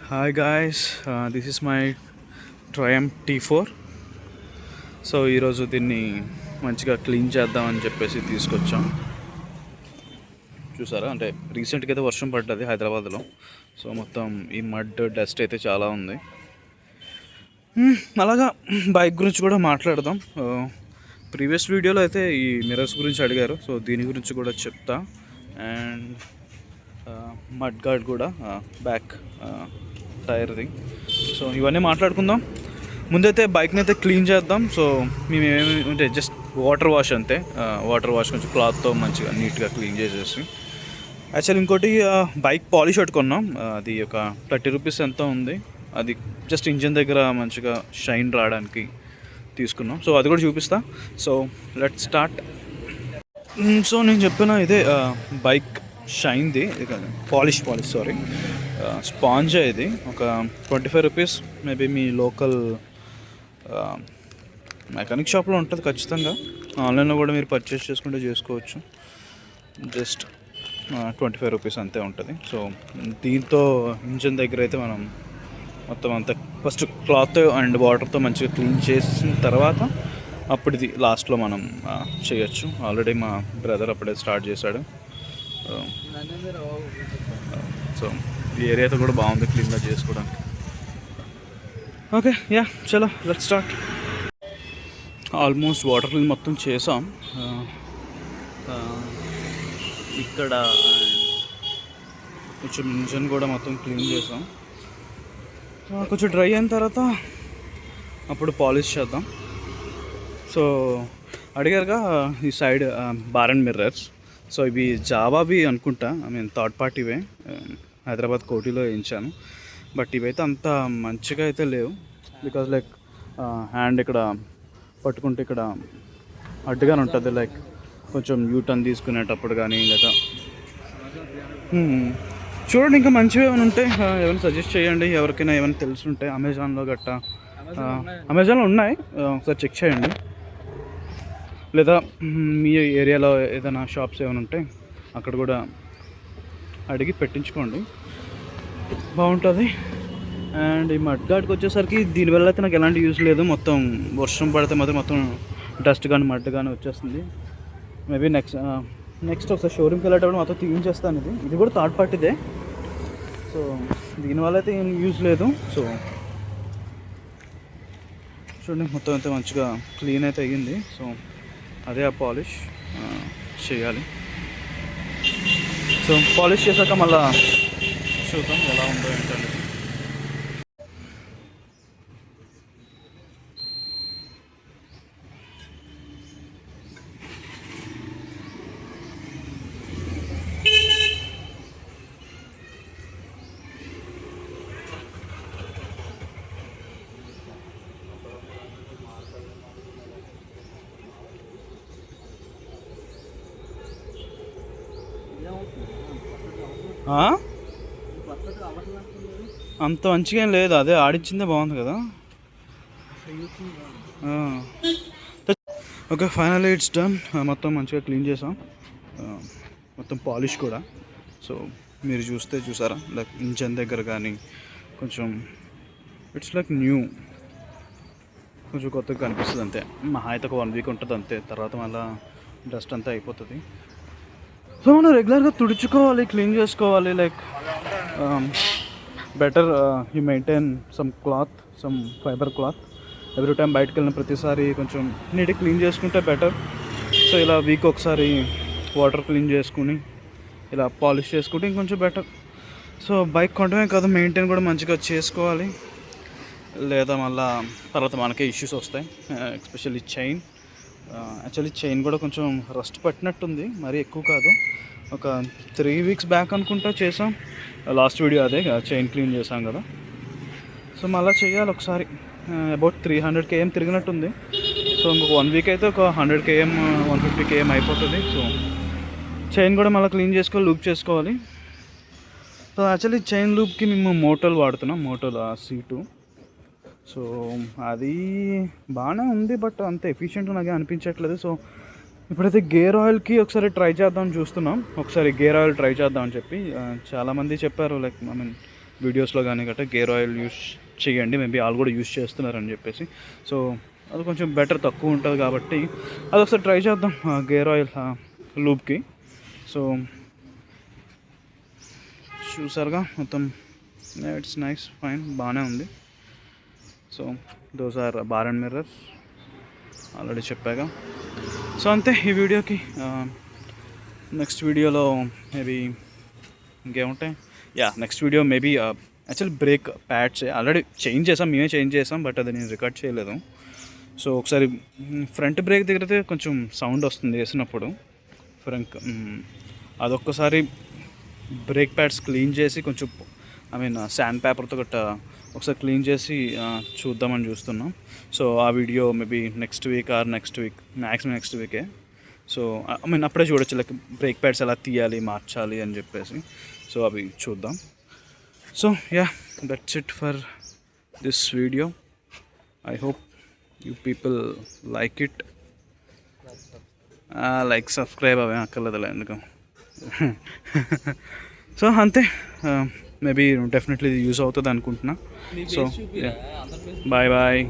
Hi guys, this is my Triumph T4. So ఈరోజు దీన్ని మంచిగా క్లీన్ చేద్దామని చెప్పేసి తీసుకొచ్చాం. చూసారా, అంటే రీసెంట్గా అయితే వర్షం పడ్డది హైదరాబాద్లో. సో మొత్తం ఈ మడ్ డస్ట్ అయితే చాలా ఉంది. అలాగా బైక్ గురించి కూడా మాట్లాడదాం. ప్రీవియస్ వీడియోలో అయితే ఈ మిర్రర్స్ గురించి అడిగారు, సో దీని గురించి కూడా చెప్తా. అండ్ మడ్ గార్డ్ కూడా బ్యాక్ టైర్ది. సో ఇవన్నీ మాట్లాడుకుందాం. ముందైతే బైక్ని అయితే క్లీన్ చేద్దాం. సో మేము ఏమి అంటే జస్ట్ వాటర్ వాష్ అంతే. వాటర్ వాష్ కొంచెం క్లాత్తో మంచిగా నీట్గా క్లీన్ చేసేసి. యాక్చువల్లీ ఇంకోటి బైక్ పాలిష్ పెట్టుకున్నాం. అది ఒక 30 రూపీస్ ఎంత ఉంది. అది జస్ట్ ఇంజిన్ దగ్గర మంచిగా షైన్ రావడానికి తీసుకున్నాం. సో అది కూడా చూపిస్తా. So let start. సో నేను చెప్పిన ఇదే బైక్ షైన్ది, పాలిష్ సారీ, స్పాంజ్ ఇది ఒక 25 రూపీస్. మేబీ మీ లోకల్ మెకానిక్ షాప్లో ఉంటుంది ఖచ్చితంగా. ఆన్లైన్లో కూడా మీరు పర్చేస్ చేసుకుంటే చేసుకోవచ్చు. జస్ట్ 25 రూపీస్ అంతే ఉంటుంది. సో దీంతో ఇంజిన్ దగ్గర అయితే మనం మొత్తం అంతా ఫస్ట్ క్లాత్ అండ్ వాటర్తో మంచిగా క్లీన్ చేసిన తర్వాత అప్పుడు ఇది లాస్ట్లో మనం చేయొచ్చు. ఆల్రెడీ మా బ్రదర్ అప్పుడే స్టార్ట్ చేశాడు. సో ఈ ఏరియాతో కూడా బాగుంది క్లీన్గా చేసుకోవడానికి. ఓకే, యా చలో let's start. Almost water clean మొత్తం చేసాం. ఇక్కడ కొంచెం ఇంజన్ కూడా మొత్తం క్లీన్ చేసాం. కొంచెం డ్రై అయిన తర్వాత అప్పుడు పాలిష్ చేద్దాం. సో అడిగారుగా ఈ side bar and mirrors. So ఇవి జావావి అనుకుంటా, థర్డ్ పార్టీవే. హైదరాబాద్ కోటిలో వేయించాను. బట్ ఇవైతే అంత మంచిగా అయితే లేవు. బికాజ్ లైక్ హ్యాండ్ ఇక్కడ పట్టుకుంటే ఇక్కడ అడ్డుగానే ఉంటుంది. లైక్ కొంచెం యూటర్న్ తీసుకునేటప్పుడు కానీ లేదా చూడండి. ఇంకా మంచివి ఏమైనా ఉంటే ఏమైనా సజెస్ట్ చేయండి. ఎవరికైనా ఏమైనా తెలుసుంటే అమెజాన్లో గట్టా, అమెజాన్లో ఉన్నాయి, ఒకసారి చెక్ చేయండి. లేదా మీ ఏరియాలో ఏదైనా షాప్స్ ఏమైనా ఉంటే అక్కడ కూడా అడిగి పెట్టించుకోండి, బాగుంటుంది. అండ్ ఈ మడ్ గార్డ్కి వచ్చేసరికి దీనివల్ల అయితే నాకు ఎలాంటి యూస్ లేదు. మొత్తం వర్షం పడితే మాత్రం మొత్తం డస్ట్ కానీ మడ్ కానీ వచ్చేస్తుంది. మేబీ నెక్స్ట్ ఒకసారి షోరూమ్కి వెళ్ళేటప్పుడు మొత్తం తీయించేస్తాను. ఇది కూడా థర్డ్ పార్టీదే. సో దీనివల్ల అయితే ఏం యూజ్ లేదు. సో చూడండి, మొత్తం అయితే మంచిగా క్లీన్ అయితే అయ్యింది. సో అదే ఆ పాలిష్ చేయాలి. సో పాలిష్ చేశాక మళ్ళీ చూద్దాం ఎలా ఉందో ఏంటంటే. అంత మంచిగా ఏం లేదు, అదే ఆడించిందే బాగుంది కదా. Okay, final it's done. మొత్తం మంచిగా క్లీన్ చేసాం, మొత్తం పాలిష్ కూడా. సో మీరు చూసారా, లైక్ ఇంజన్ దగ్గర కానీ కొంచెం ఇట్స్ లైక్ న్యూ, కొంచెం కొత్తగా కనిపిస్తుంది అంతే. మహా అయితే ఒక 1 వీక్ ఉంటుంది అంతే. తర్వాత మళ్ళీ డస్ట్ అంతా అయిపోతుంది. సో మనం రెగ్యులర్గా తుడుచుకోవాలి, క్లీన్ చేసుకోవాలి. Like better you maintain some cloth, some fibre cloth every time. బయటకు వెళ్ళిన ప్రతిసారి కొంచెం నీట్గా క్లీన్ చేసుకుంటే బెటర్. సో ఇలా వీక్ ఒకసారి వాటర్ క్లీన్ చేసుకుని ఇలా పాలిష్ చేసుకుంటే ఇంకొంచెం బెటర్. సో బైక్ కొనడమే కాదు, మెయింటైన్ కూడా మంచిగా చేసుకోవాలి, లేదా మళ్ళీ తర్వాత మనకే ఇష్యూస్ వస్తాయి. Especially chain. యాక్చువల్లీ చైన్ కూడా కొంచెం రస్ట్ పట్టినట్టుంది, మరీ ఎక్కువ కాదు. ఒక 3 వీక్స్ బ్యాక్ అనుకుంటా చేసాం, లాస్ట్ వీడియో అదే చైన్ క్లీన్ చేసాం కదా. సో మళ్ళీ చేయాలి ఒకసారి. About 300 km తిరిగినట్టుంది. సో ఇంకొక 1 వీక్ అయితే ఒక 100 km 150 km అయిపోతుంది. సో చైన్ కూడా మళ్ళీ క్లీన్ చేసుకోవాలి, లూప్ చేసుకోవాలి. సో యాక్చువల్లీ చైన్ లూప్కి మేము మోటోల్ వాడుతున్నాం, మోటోల్ C2. సో అది బాగానే ఉంది, బట్ అంత ఎఫిషియెంట్గా నాకు అనిపించట్లేదు. సో ఇప్పుడైతే గేర్ ఆయిల్కి ఒకసారి ట్రై చేద్దామని చూస్తున్నాం. ఒకసారి గేర్ ఆయిల్ ట్రై చేద్దామని చెప్పి చాలామంది చెప్పారు. లైక్ వీడియోస్లో కానీ గట్రా గేర్ ఆయిల్ యూస్ చేయండి. మేబీ వాళ్ళు కూడా యూస్ చేస్తున్నారని చెప్పేసి. సో అది కొంచెం బెటర్, తక్కువ ఉంటుంది కాబట్టి అది ఒకసారి ట్రై చేద్దాం గేర్ ఆయిల్ లూప్కి. సో చూసారుగా మొత్తం, ఇట్స్ నైస్, ఫైన్, బాగానే ఉంది. So those are bar and mirror, already చెప్పాగా. సో అంతే ఈ వీడియోకి. నెక్స్ట్ వీడియోలో మేబీ ఇంకేముంటాయి, next video maybe actual brake pads already change చేసాం, మేమే చేంజ్ చేసాం, బట్ అది నేను రికార్డ్ చేయలేదు. సో ఒకసారి ఫ్రంట్ బ్రేక్ దగ్గర అయితే కొంచెం సౌండ్ వస్తుంది వేసినప్పుడు, ఫ్రంట్ అదొక్కసారి బ్రేక్ ప్యాడ్స్ క్లీన్ చేసి కొంచెం శాండ్ పేపర్తో గట్రా ఒకసారి క్లీన్ చేసి చూద్దామని చూస్తున్నాం. సో ఆ video maybe next week or next week, maximum next వీకే. సో అప్పుడే చూడొచ్చు లైక్ బ్రేక్ ప్యాడ్స్ ఎలా తీయాలి, మార్చాలి అని చెప్పేసి. సో అవి చూద్దాం. So that's it for this video. I hope you people like it. Like subscribe అవే అక్కర్లేదులే ఎందుకు. సో అంతే, మేబీ డెఫినెట్లీ యూజ్ అవుతుంది అనుకుంటున్నా. So bye bye.